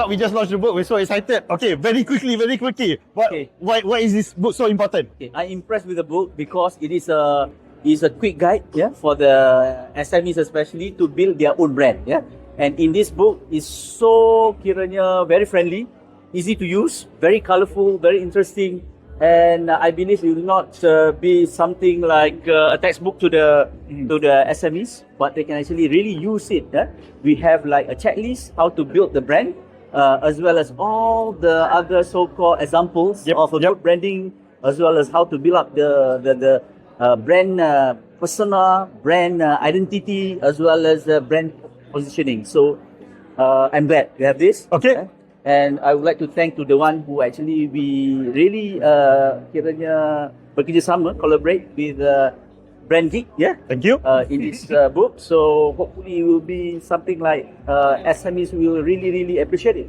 we just launched the book. We're so excited. Okay, very quickly. Why is this book so important? Okay, I'm impressed with the book because it is a quick guide, for the SMEs especially to build their own brand, And in this book is so kiranya very friendly, easy to use, very colorful, very interesting, and I believe it will not be something like a textbook to the SMEs, but they can actually really use it. We have like a checklist how to build the brand, as well as all the other so-called examples of a good branding, as well as how to build up the brand persona, brand identity, as well as brand positioning. So I'm glad we have this. Okay. And I would like to thank to the one who actually we really kiranya bekerjasama, collaborate with Brand Geek, Thank you. in this book. So hopefully it will be something like SMEs will really appreciate it.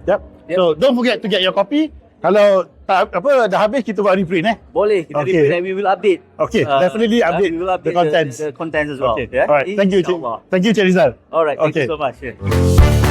Yep. So don't forget to get your copy. Kalau tak dah habis, kita buat reprint Boleh, kita reprint and we will update. Okay, definitely update, we will update the contents. The contents as well. Okay. Alright, thank you, InsyaAllah. Thank you, Cik Rizal. Alright, thank Okay. you so much.